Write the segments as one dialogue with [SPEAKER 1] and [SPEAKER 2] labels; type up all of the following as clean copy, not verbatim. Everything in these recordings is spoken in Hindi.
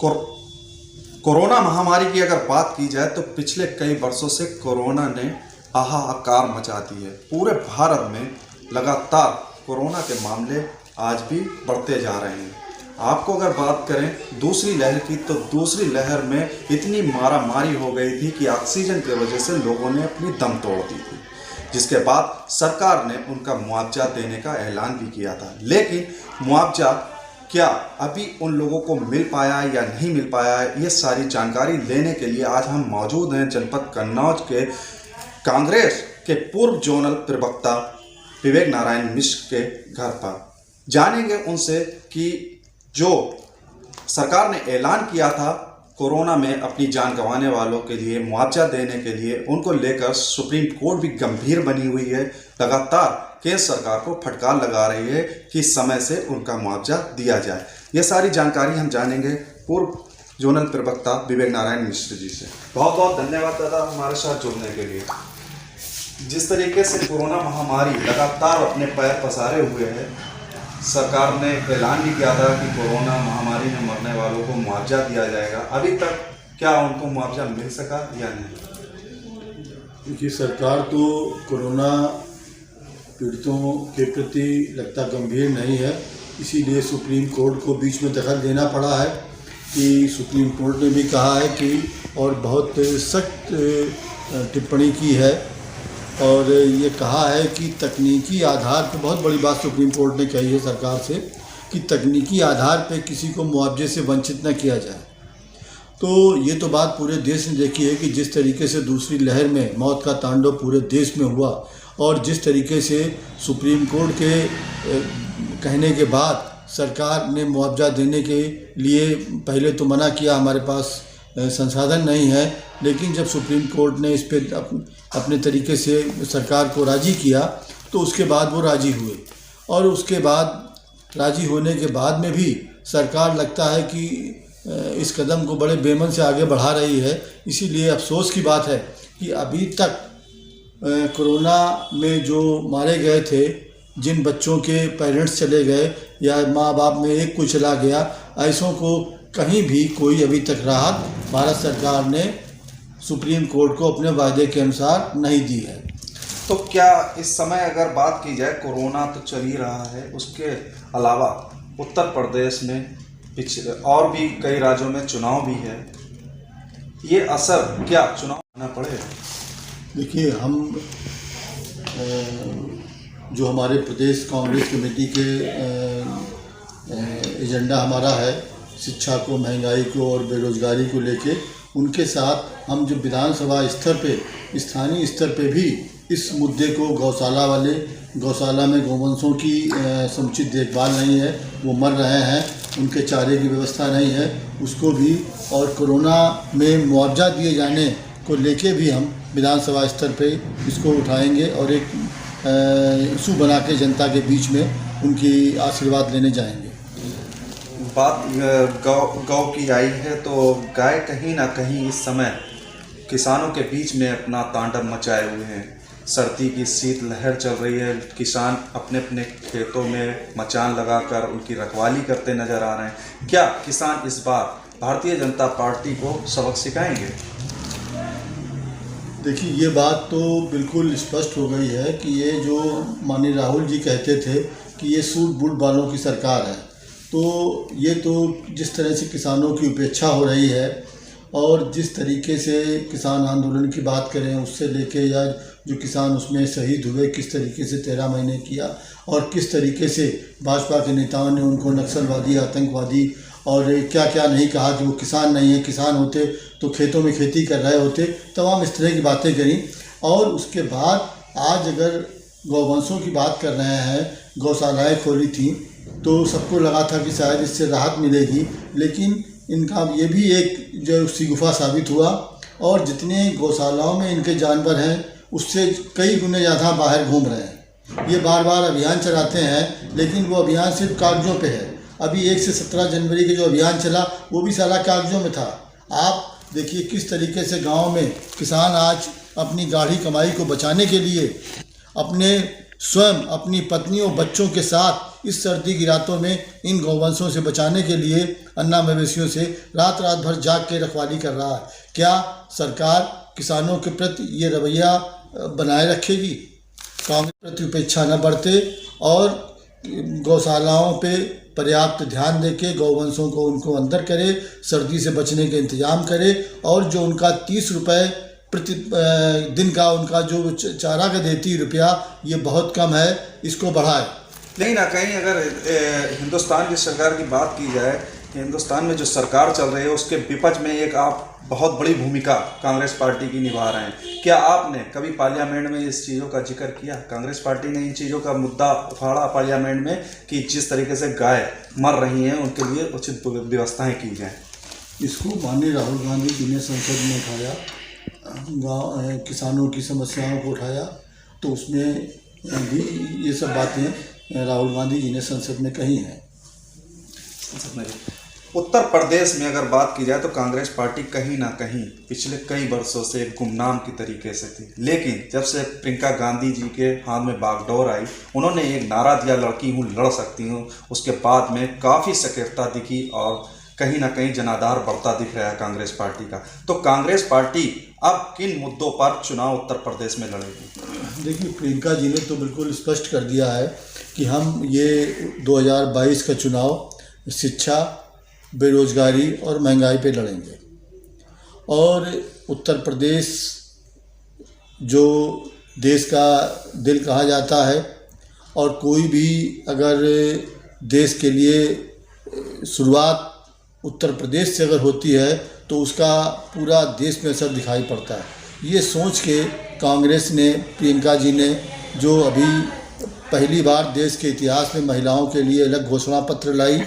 [SPEAKER 1] कोरोना महामारी की अगर बात की जाए तो पिछले कई वर्षों से कोरोना ने हाहाकार मचा दी है। पूरे भारत में लगातार कोरोना के मामले आज भी बढ़ते जा रहे हैं। आपको अगर बात करें दूसरी लहर की, तो दूसरी लहर में इतनी मारामारी हो गई थी कि ऑक्सीजन की वजह से लोगों ने अपनी दम तोड़ दी थी, जिसके बाद सरकार ने उनका मुआवजा देने का ऐलान भी किया था। लेकिन मुआवजा क्या अभी उन लोगों को मिल पाया है या नहीं मिल पाया है, ये सारी जानकारी लेने के लिए आज हम मौजूद हैं जनपद कन्नौज के कांग्रेस के पूर्व जोनल प्रवक्ता विवेक नारायण मिश्र के घर पर। जानेंगे उनसे कि जो सरकार ने ऐलान किया था कोरोना में अपनी जान गंवाने वालों के लिए मुआवजा देने के लिए, उनको लेकर सुप्रीम कोर्ट भी गंभीर बनी हुई है। लगातार केंद्र सरकार को फटकार लगा रही है कि समय से उनका मुआवजा दिया जाए। ये सारी जानकारी हम जानेंगे पूर्व जोनल प्रवक्ता विवेक नारायण मिश्र जी से। बहुत बहुत धन्यवाद दादा हमारे साथ जुड़ने के लिए। जिस तरीके से कोरोना महामारी लगातार अपने पैर पसारे हुए है, सरकार ने ऐलान भी किया था कि कोरोना महामारी में मरने वालों को मुआवजा दिया जाएगा। अभी तक क्या उनको मुआवजा मिल सका या नहीं?
[SPEAKER 2] देखिए, सरकार तो कोरोना पीड़ितों के प्रति लगता गंभीर नहीं है, इसीलिए सुप्रीम कोर्ट को बीच में दखल देना पड़ा है। कि सुप्रीम कोर्ट ने भी कहा है कि और बहुत सख्त टिप्पणी की है और ये कहा है कि तकनीकी आधार पर, बहुत बड़ी बात सुप्रीम कोर्ट ने कही है सरकार से, कि तकनीकी आधार पर किसी को मुआवजे से वंचित न किया जाए। तो ये तो बात पूरे देश ने देखी है कि जिस तरीके से दूसरी लहर में मौत का तांडव पूरे देश में हुआ और जिस तरीके से सुप्रीम कोर्ट के कहने के बाद सरकार ने मुआवजा देने के लिए पहले तो मना किया, हमारे पास संसाधन नहीं है, लेकिन जब सुप्रीम कोर्ट ने इस पर अपने तरीके से सरकार को राज़ी किया तो उसके बाद वो राज़ी हुए। और उसके बाद राज़ी होने के बाद में भी सरकार लगता है कि इस कदम को बड़े बेमन से आगे बढ़ा रही है। इसीलिए अफसोस की बात है कि अभी तक कोरोना में जो मारे गए थे, जिन बच्चों के पेरेंट्स चले गए या माँ बाप में एक कोई चला गया, ऐसों को कहीं भी कोई अभी तक राहत भारत सरकार ने सुप्रीम कोर्ट को अपने वायदे के अनुसार नहीं दी है।
[SPEAKER 1] तो क्या इस समय अगर बात की जाए, कोरोना तो चल ही रहा है, उसके अलावा उत्तर प्रदेश में पिछले और भी कई राज्यों में चुनाव भी है, ये असर क्या चुनाव होना पड़ेगा?
[SPEAKER 2] देखिए, हम जो हमारे प्रदेश कांग्रेस कमेटी के एजेंडा हमारा है, शिक्षा को, महंगाई को और बेरोजगारी को लेके, उनके साथ हम जो विधानसभा स्तर पे, स्थानीय स्तर पे भी इस मुद्दे को, गौशाला में गौवंशों की समुचित देखभाल नहीं है, वो मर रहे हैं, उनके चारे की व्यवस्था नहीं है, उसको भी, और कोरोना में मुआवजा दिए जाने को लेके भी हम विधानसभा स्तर पे इसको उठाएंगे और एक इशू बना के जनता के बीच में उनकी आशीर्वाद लेने जाएंगे।
[SPEAKER 1] बात गौ की आई है, तो गाय कहीं ना कहीं इस समय किसानों के बीच में अपना तांडव मचाए हुए हैं। सर्दी की शीत लहर चल रही है, किसान अपने अपने खेतों में मचान लगाकर उनकी रखवाली करते नजर आ रहे हैं। क्या किसान इस बार भारतीय जनता पार्टी को सबक सिखाएंगे?
[SPEAKER 2] देखिए, ये बात तो बिल्कुल स्पष्ट हो गई है कि ये जो माननीय राहुल जी कहते थे कि ये सूट बूट वालों की सरकार है, तो ये तो जिस तरह से किसानों की उपेक्षा हो रही है और जिस तरीके से किसान आंदोलन की बात करें उससे लेके, या जो किसान उसमें शहीद हुए, किस तरीके से 13 महीने किया और किस तरीके से भाजपा के नेताओं ने उनको नक्सलवादी, आतंकवादी और क्या क्या नहीं कहा कि वो किसान नहीं है, किसान होते तो खेतों में खेती कर रहे होते, तमाम इस तरह की बातें करी। और उसके बाद आज अगर गौवंशों की बात कर रहे हैं, गौशालाएँ खोली थी, तो सबको लगा था कि शायद इससे राहत मिलेगी, लेकिन इनका ये भी एक जो शगुफा साबित हुआ और जितने गौशालाओं में इनके जानवर हैं उससे कई गुने ज़्यादा बाहर घूम रहे हैं। ये बार बार अभियान चलाते हैं, लेकिन वो अभियान सिर्फ कागज़ों पे है। अभी 1 से 17 जनवरी के जो अभियान चला वो भी सारा कागज़ों में था। आप देखिए किस तरीके से गाँव में किसान आज अपनी गाढ़ी कमाई को बचाने के लिए अपने स्वयं, अपनी पत्नी और बच्चों के साथ इस सर्दी की रातों में इन गौवंशों से बचाने के लिए अन्ना मवेशियों से रात रात भर जाग के रखवाली कर रहा है। क्या सरकार किसानों के प्रति ये रवैया बनाए रखेगी? कांग्रेस प्रति उपेक्षा न बरते और गौशालाओं पे पर्याप्त ध्यान देके गौवंशों को उनको अंदर करे, सर्दी से बचने के इंतजाम करे और जो उनका 30 रुपये प्रति दिन का उनका जो चारा का देती रुपया, ये बहुत कम है, इसको बढ़ाए।
[SPEAKER 1] नहीं ना कहीं अगर हिंदुस्तान की सरकार की बात की जाए, हिंदुस्तान में जो सरकार चल रही है उसके विपक्ष में एक आप बहुत बड़ी भूमिका कांग्रेस पार्टी की निभा रहे हैं। क्या आपने कभी पार्लियामेंट में इस चीज़ों का जिक्र किया? कांग्रेस पार्टी ने इन चीज़ों का मुद्दा उठाड़ा पार्लियामेंट में कि जिस तरीके से गाय मर रही हैं उनके लिए उचित व्यवस्थाएं की जाएं।
[SPEAKER 2] इसको माननीय राहुल गांधी जी ने संसद में उठाया, गाँव किसानों की समस्याओं को उठाया, तो उसमें भी ये सब बातें राहुल गांधी जी ने संसद में कही हैं।
[SPEAKER 1] उत्तर प्रदेश में अगर बात की जाए तो कांग्रेस पार्टी कहीं ना कहीं पिछले कई वर्षों से एक गुमनाम की तरीके से थी, लेकिन जब से प्रियंका गांधी जी के हाथ में बागडोर आई, उन्होंने एक नारा दिया लड़की हूँ लड़ सकती हूँ, उसके बाद में काफ़ी सक्रियता दिखी और कहीं ना कहीं जनाधार बढ़ता दिख रहा है कांग्रेस पार्टी का। तो कांग्रेस पार्टी अब किन मुद्दों पर चुनाव उत्तर प्रदेश में लड़ेगी?
[SPEAKER 2] देखिए, प्रियंका जी ने तो बिल्कुल स्पष्ट कर दिया है कि हम ये 2022 का चुनाव शिक्षा, बेरोजगारी और महंगाई पे लड़ेंगे। और उत्तर प्रदेश जो देश का दिल कहा जाता है और कोई भी अगर देश के लिए शुरुआत उत्तर प्रदेश से अगर होती है तो उसका पूरा देश में असर दिखाई पड़ता है। ये सोच के कांग्रेस ने, प्रियंका जी ने जो अभी पहली बार देश के इतिहास में महिलाओं के लिए अलग घोषणा पत्र लाई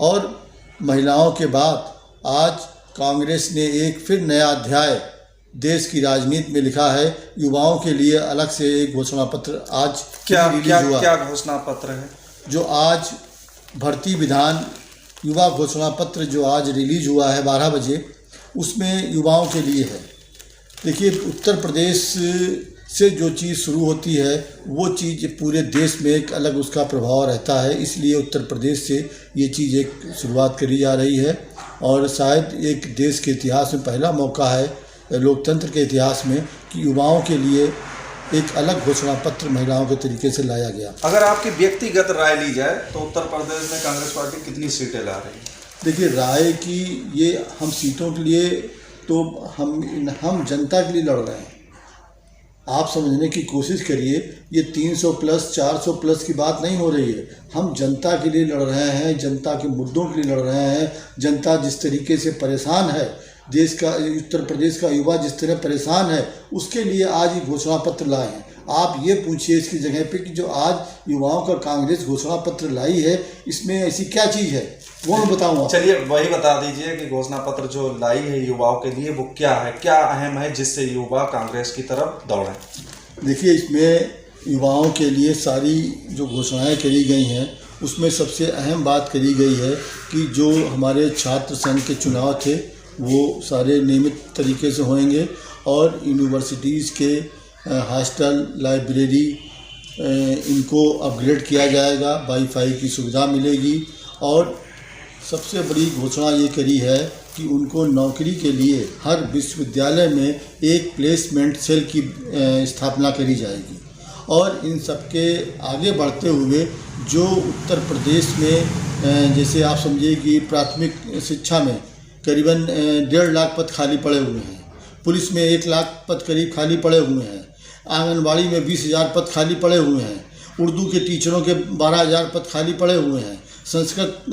[SPEAKER 2] और महिलाओं के बाद आज कांग्रेस ने एक फिर नया अध्याय देश की राजनीति में लिखा है। युवाओं के लिए अलग से एक घोषणा पत्र आज
[SPEAKER 1] क्या घोषणा पत्र है?
[SPEAKER 2] जो आज भर्ती विधान युवा घोषणा पत्र जो आज रिलीज हुआ है 12 बजे, उसमें युवाओं के लिए है। देखिए, उत्तर प्रदेश से जो चीज़ शुरू होती है वो चीज़ पूरे देश में एक अलग उसका प्रभाव रहता है, इसलिए उत्तर प्रदेश से ये चीज़ एक शुरुआत करी जा रही है और शायद एक देश के इतिहास में पहला मौका है, लोकतंत्र के इतिहास में, कि युवाओं के लिए एक अलग घोषणा पत्र महिलाओं के तरीके से लाया गया।
[SPEAKER 1] अगर आपकी व्यक्तिगत राय ली जाए तो उत्तर प्रदेश में कांग्रेस पार्टी कितनी सीटें ला रही है?
[SPEAKER 2] देखिए, राय की ये हम सीटों के लिए तो हम जनता के लिए लड़ रहे हैं। आप समझने की कोशिश करिए, ये 300 प्लस 400 प्लस की बात नहीं हो रही है। हम जनता के लिए लड़ रहे हैं, जनता के मुद्दों के लिए लड़ रहे हैं। जनता जिस तरीके से परेशान है, देश का उत्तर प्रदेश का युवा जिस तरह परेशान है, उसके लिए आज ये घोषणा पत्र लाए हैं। आप ये पूछिए इसकी जगह पे कि जो आज युवाओं का कांग्रेस घोषणा पत्र लाई है, इसमें ऐसी क्या चीज़ है, वो मैं बताऊँगा।
[SPEAKER 1] चलिए वही बता दीजिए कि घोषणा पत्र जो लाई है युवाओं के लिए वो क्या है, क्या अहम है जिससे युवा कांग्रेस की तरफ दौड़ें?
[SPEAKER 2] देखिए, इसमें युवाओं के लिए सारी जो घोषणाएं करी गई हैं उसमें सबसे अहम बात करी गई है कि जो हमारे छात्र संघ के चुनाव थे वो सारे नियमित तरीके से होंगे और यूनिवर्सिटीज़ के हॉस्टल, लाइब्रेरी, इनको अपग्रेड किया जाएगा, वाईफाई की सुविधा मिलेगी और सबसे बड़ी घोषणा ये करी है कि उनको नौकरी के लिए हर विश्वविद्यालय में एक प्लेसमेंट सेल की स्थापना करी जाएगी। और इन सबके आगे बढ़ते हुए जो उत्तर प्रदेश में जैसे आप समझिए कि प्राथमिक शिक्षा में करीबन 1.5 लाख पद खाली पड़े हुए हैं, पुलिस में 1 लाख पद करीब खाली पड़े हुए हैं, आंगनबाड़ी में 20,000 पद खाली पड़े हुए हैं, उर्दू के टीचरों के 12,000 पद खाली पड़े हुए हैं, संस्कृत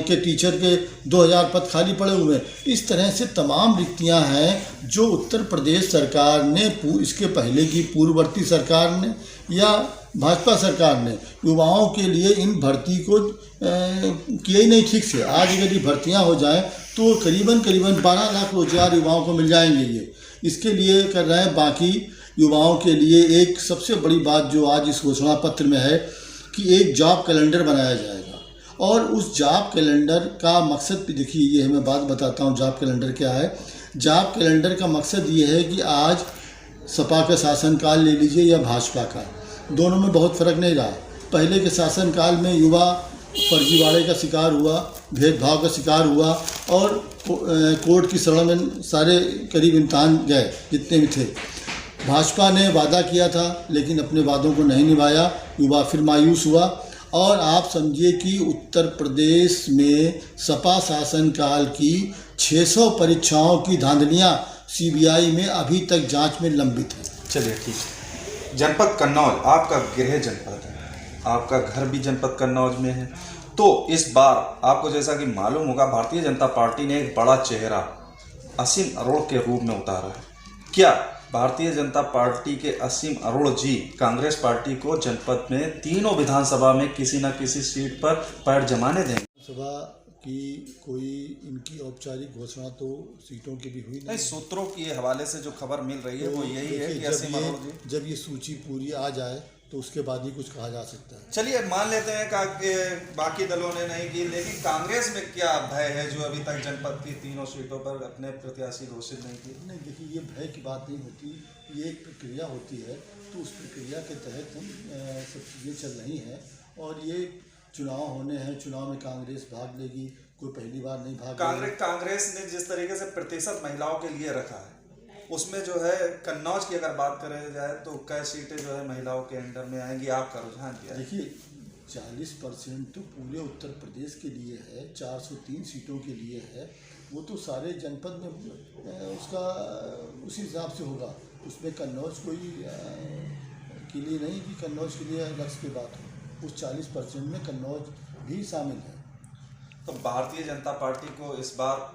[SPEAKER 2] के टीचर के 2,000 पद खाली पड़े हुए हैं। इस तरह से तमाम रिक्तियां हैं जो उत्तर प्रदेश सरकार ने, इसके पहले की पूर्ववर्ती सरकार ने या भाजपा सरकार ने युवाओं के लिए इन भर्ती को किया ही नहीं ठीक से। आज अगर ये भर्तियां हो जाएं तो करीबन 12 लाख रोजगार युवाओं को मिल जाएंगे। ये इसके लिए कर रहे हैं। बाकी युवाओं के लिए एक सबसे बड़ी बात जो आज इस घोषणा पत्र में है कि एक जॉब कैलेंडर बनाया जाएगा और उस जॉब कैलेंडर का मकसद भी देखिए, ये मैं बात बताता हूँ जॉब कैलेंडर क्या है। जॉब कैलेंडर का मकसद ये है कि आज सपा का शासनकाल ले लीजिए या भाजपा का, दोनों में बहुत फ़र्क नहीं रहा। पहले के शासनकाल में युवा फर्जीवाड़े का शिकार हुआ, भेदभाव का शिकार हुआ और कोर्ट की शरण में सारे करीब इम्तहान गए जितने भी थे। भाजपा ने वादा किया था लेकिन अपने वादों को नहीं निभाया, युवा फिर मायूस हुआ और आप समझिए कि उत्तर प्रदेश में सपा शासनकाल की 600 परीक्षाओं की धांधलियां सीबीआई में अभी तक जांच में लंबित है।
[SPEAKER 1] चलिए ठीक है। जनपद कन्नौज आपका गृह जनपद है, आपका घर भी जनपद कन्नौज में है, तो इस बार आपको जैसा कि मालूम होगा भारतीय जनता पार्टी ने एक बड़ा चेहरा असीम अरोड़ के रूप में उतारा है। क्या भारतीय जनता पार्टी के असीम अरोड़ जी कांग्रेस पार्टी को जनपद में तीनों विधानसभा में किसी न किसी सीट पर पैर जमाने देंगे?
[SPEAKER 2] सभा की कोई इनकी औपचारिक घोषणा तो सीटों की भी हुई
[SPEAKER 1] नहीं, सूत्रों के हवाले से जो खबर मिल रही है वो यही है कि असीम अरोड़ जी
[SPEAKER 2] जब ये सूची पूरी आ जाए तो उसके बाद ही कुछ कहा जा सकता है।
[SPEAKER 1] चलिए मान लेते हैं कि बाकी दलों ने नहीं की, लेकिन कांग्रेस में क्या भय है जो अभी तक जनपद की तीनों सीटों पर अपने प्रत्याशी घोषित नहीं किए?
[SPEAKER 2] नहीं, देखिए ये भय की बात नहीं होती, ये एक प्रक्रिया होती है, तो उस प्रक्रिया के तहत हम सब चीज़ें चल रही हैं और ये चुनाव होने हैं, चुनाव में कांग्रेस भाग लेगी, कोई पहली बार नहीं भाग
[SPEAKER 1] कांग्रेस ने जिस तरीके से प्रतिशत महिलाओं के लिए रखा है उसमें जो है कन्नौज की अगर बात करें जाए तो कई सीटें जो है महिलाओं के अंडर में आएंगी, आपका रुझान क्या है?
[SPEAKER 2] देखिए 40% तो पूरे उत्तर प्रदेश के लिए है, 403 सीटों के लिए है, वो तो सारे जनपद में उसका उसी हिसाब से होगा, उसमें कन्नौज कोई के लिए नहीं कि कन्नौज के लिए अलग की बात हो, उस 40% में कन्नौज भी शामिल है।
[SPEAKER 1] तो भारतीय जनता पार्टी को इस बार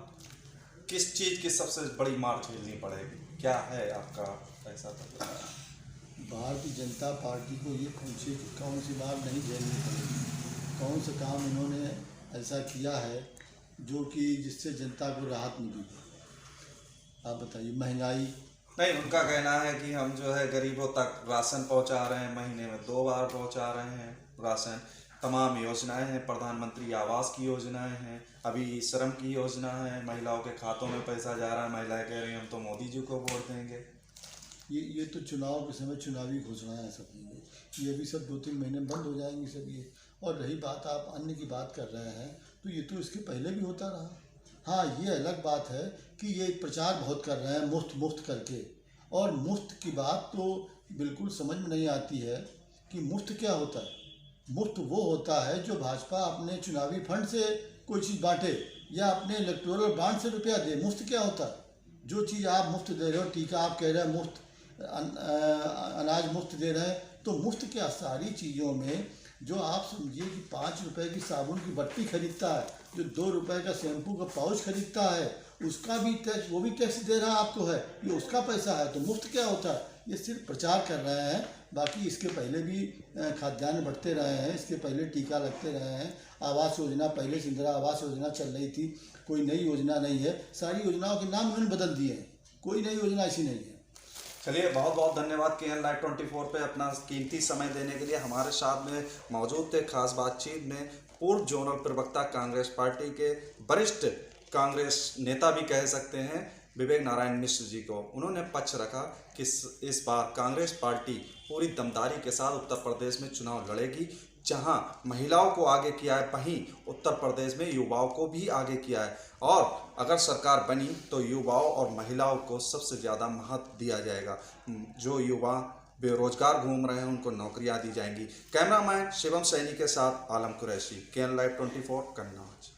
[SPEAKER 1] किस चीज़ की सबसे बड़ी मार झेलनी पड़ेगी, क्या है आपका ऐसा?
[SPEAKER 2] भारतीय जनता पार्टी को ये पूछे कि कौन सी बात नहीं झेलनी पड़ेगी, कौन सा काम इन्होंने ऐसा किया है जो कि जिससे जनता को राहत मिली, आप बताइए। महंगाई
[SPEAKER 1] नहीं, उनका कहना है कि हम जो है गरीबों तक राशन पहुंचा रहे हैं, महीने में 2 बार पहुंचा रहे हैं राशन, तमाम योजनाएं हैं, प्रधानमंत्री आवास की योजनाएं हैं, अभी श्रम की योजना है, महिलाओं के खातों में पैसा जा रहा है, महिलाएं कह रही हैं हम तो मोदी जी को वोट देंगे।
[SPEAKER 2] ये तो चुनाव के समय चुनावी घोषणाएं सब ये अभी सब 2-3 महीने में बंद हो जाएंगी सब ये। और रही बात आप अन्य की बात कर रहे हैं तो ये तो इसके पहले भी होता रहा। हाँ, ये अलग बात है कि ये प्रचार बहुत कर रहे हैं मुफ्त करके, और मुफ्त की बात तो बिल्कुल समझ में नहीं आती है कि मुफ्त क्या होता है। मुफ्त वो होता है जो भाजपा अपने चुनावी फंड से कोई चीज़ बांटे या अपने इलेक्टोरल बॉन्ड से रुपया दे। मुफ्त क्या होता है? जो चीज़ आप मुफ्त दे रहे हो, टीका आप कह रहे हैं मुफ्त, अनाज मुफ्त दे रहे हैं, तो मुफ्त क्या सारी चीज़ों में जो आप समझिए कि 5 रुपए की साबुन की बट्टी खरीदता है, जो 2 रुपए का शैम्पू का पाउच खरीदता है, उसका भी टैक्स, वो भी टैक्स दे रहा आपको है, ये उसका पैसा है। तो मुफ्त क्या होता है? ये सिर्फ प्रचार कर रहे हैं। बाकी इसके पहले भी खाद्यान्न बढ़ते रहे हैं, इसके पहले टीका लगते रहे हैं, आवास योजना पहले से इंदिरा आवास योजना चल रही थी, कोई नई योजना नहीं है, सारी योजनाओं के नाम उन्होंने बदल दिए हैं, कोई नई योजना ऐसी नहीं है।
[SPEAKER 1] चलिए बहुत बहुत धन्यवाद KN Live 24 पे अपना कीमती समय देने के लिए। हमारे साथ में मौजूद थे खास बातचीत में पूर्व जोनल प्रवक्ता कांग्रेस पार्टी के वरिष्ठ कांग्रेस नेता भी कह सकते हैं विवेक नारायण मिश्र जी को। उन्होंने पक्ष रखा कि इस बार कांग्रेस पार्टी पूरी दमदारी के साथ उत्तर प्रदेश में चुनाव लड़ेगी, जहां महिलाओं को आगे किया है वहीं उत्तर प्रदेश में युवाओं को भी आगे किया है, और अगर सरकार बनी तो युवाओं और महिलाओं को सबसे ज़्यादा महत्व दिया जाएगा। जो युवा बेरोजगार घूम रहे हैं उनको नौकरियां दी जाएंगी। कैमरामैन शिवम सैनी के साथ आलम कुरैशी, KN Live 24 कन्नौज।